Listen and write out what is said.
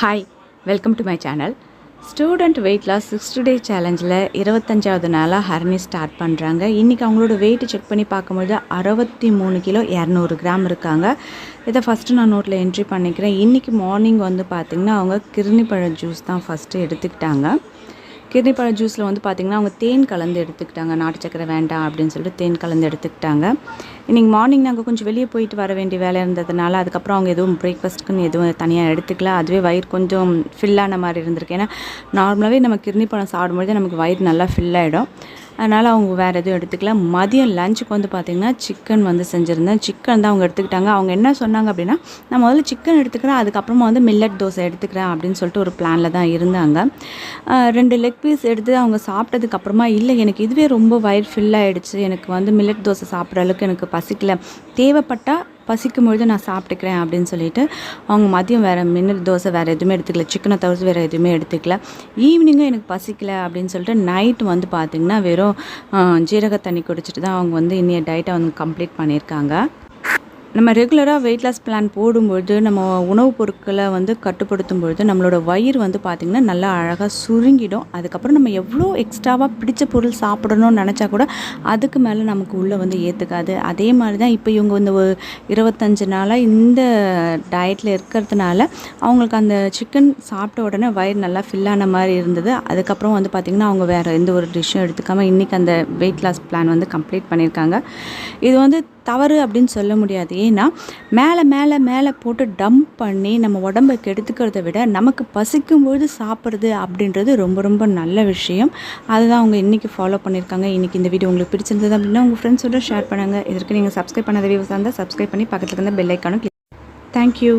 Hi, welcome to my channel. Student weight loss 60 day சேலஞ்சில் 25வது நாளாக ஹரணி ஸ்டார்ட் பண்ணுறாங்க. இன்றைக்கி அவங்களோட வெயிட் செக் பண்ணி பார்க்கும்போது 63 கிலோ 200 கிராம் இருக்காங்க. இதை ஃபஸ்ட்டு நான் நோட்டில் என்ட்ரி பண்ணிக்கிறேன். இன்றைக்கி மார்னிங் வந்து பார்த்திங்கன்னா அவங்க கிருணிப்பழ ஜூஸ் தான் ஃபஸ்ட்டு எடுத்துக்கிட்டாங்க. கிருணிப்பழ ஜூஸில் வந்து பார்த்திங்கன்னா அவங்க தேன் கலந்து எடுத்துக்கிட்டாங்க. நாட்டு சக்கரை வேண்டாம் அப்படின்னு சொல்லிட்டு தேன் கலந்து எடுத்துக்கிட்டாங்க. இன்றைக்கி மார்னிங் நாங்கள் கொஞ்சம் வெளியே போயிட்டு வர வேண்டிய வேலை இருந்ததுனால அதுக்கப்புறம் அவங்க எதுவும் பிரேக்ஃபாஸ்ட்டுக்குன்னு எதுவும் தனியாக எடுத்துக்கல. அதுவே வயிறு கொஞ்சம் ஃபில்லான மாதிரி இருந்திருக்கு. ஏன்னா நார்மலாகவே நம்ம கிருணிப்பழம் சாப்பிடும்பொழுது நமக்கு வயிறு நல்லா ஃபில் ஆகிடும். அதனால் அவங்க வேறு எதுவும் எடுத்துக்கல. மதியம் லஞ்சுக்கு வந்து பார்த்திங்கன்னா சிக்கன் வந்து செஞ்சுருந்தேன். சிக்கன் தான் அவங்க எடுத்துக்கிட்டாங்க. அவங்க என்ன சொன்னாங்க அப்படின்னா, நான் முதல்ல சிக்கன் எடுத்துக்கிறேன், அதுக்கப்புறமா வந்து மில்லட் தோசை எடுத்துக்கிறேன் அப்படின்னு சொல்லிட்டு ஒரு பிளானில் தான் இருந்தாங்க. 2 லெக் பீஸ் எடுத்து அவங்க சாப்பிட்டதுக்கப்புறமா, இல்லை எனக்கு இதுவே ரொம்ப வயிறு ஃபில் ஆகிடுச்சு, எனக்கு வந்து மில்லட் தோசை சாப்பிட்ற அளவுக்கு எனக்கு பசிக்கல, தேவைப்பட்டால் பசிக்கும் பொழுது நான் சாப்பிட்டுக்கிறேன் அப்படின்னு சொல்லிட்டு அவங்க மதியம் வேறு மில்லட் தோசை வேறு எதுவுமே எடுத்துக்கல, சிக்கனை தவிர்த்து வேறு எதுவுமே எடுத்துக்கல. ஈவினிங்கும் எனக்கு பசிக்கல அப்படின்னு சொல்லிட்டு நைட்டு வந்து பார்த்திங்கன்னா வெறும் ஜீரக தண்ணி குடிச்சிட்டு தான் அவங்க வந்து இன்னைய டயட்டை வந்து கம்ப்ளீட் பண்ணியிருக்காங்க. நம்ம ரெகுலராக வெயிட் லாஸ் பிளான் போடும்பொழுது நம்ம உணவுப் பொருட்களை வந்து கட்டுப்படுத்தும் பொழுது நம்மளோட வயிறு வந்து பார்த்திங்கன்னா நல்லா அழகாக சுருங்கிடும். அதுக்கப்புறம் நம்ம எவ்வளோ எக்ஸ்ட்ராவாக பிடிச்ச பொருள் சாப்பிடணும்னு நினச்சா கூட அதுக்கு மேலே நமக்கு உள்ளே வந்து ஏற்றுக்காது. அதே மாதிரி தான் இப்போ இவங்க இந்த 25 நாளாக இந்த டயட்டில் இருக்கிறதுனால அவங்களுக்கு அந்த சிக்கன் சாப்பிட்ட உடனே வயிறு நல்லா ஃபில்லான மாதிரி இருந்தது. அதுக்கப்புறம் வந்து பார்த்திங்கன்னா அவங்க வேறு எந்த ஒரு டிஷ்ஷும் எடுத்துக்காமல் இன்றைக்கி அந்த வெயிட் லாஸ் பிளான் வந்து கம்ப்ளீட் பண்ணியிருக்காங்க. இது வந்து தவறு அப்படின்னு சொல்ல முடியாது. ஏன்னா மேலே மேலே மேலே போட்டு டம்ப் பண்ணி நம்ம உடம்பை கெடுத்துக்கிறத விட நமக்கு பசிக்கும்போது சாப்பிட்றது அப்படின்றது ரொம்ப ரொம்ப நல்ல விஷயம். அதுதான் அவங்க இன்றைக்கி ஃபாலோ பண்ணியிருக்காங்க. இன்றைக்கி இந்த வீடியோ உங்களுக்கு பிடிச்சிருந்தது அப்படின்னா உங்கள் ஃப்ரெண்ட்ஸோட ஷேர் பண்ணுங்கள். இதற்கு நீங்கள் சப்ஸ்கிரைப் பண்ணாத வியூவர்ஸாக இருந்தால் சப்ஸ்கிரைப் பண்ணி பக்கத்தில் இருந்த பெல் ஐக்கானும் கிளிக். தேங்க்யூ.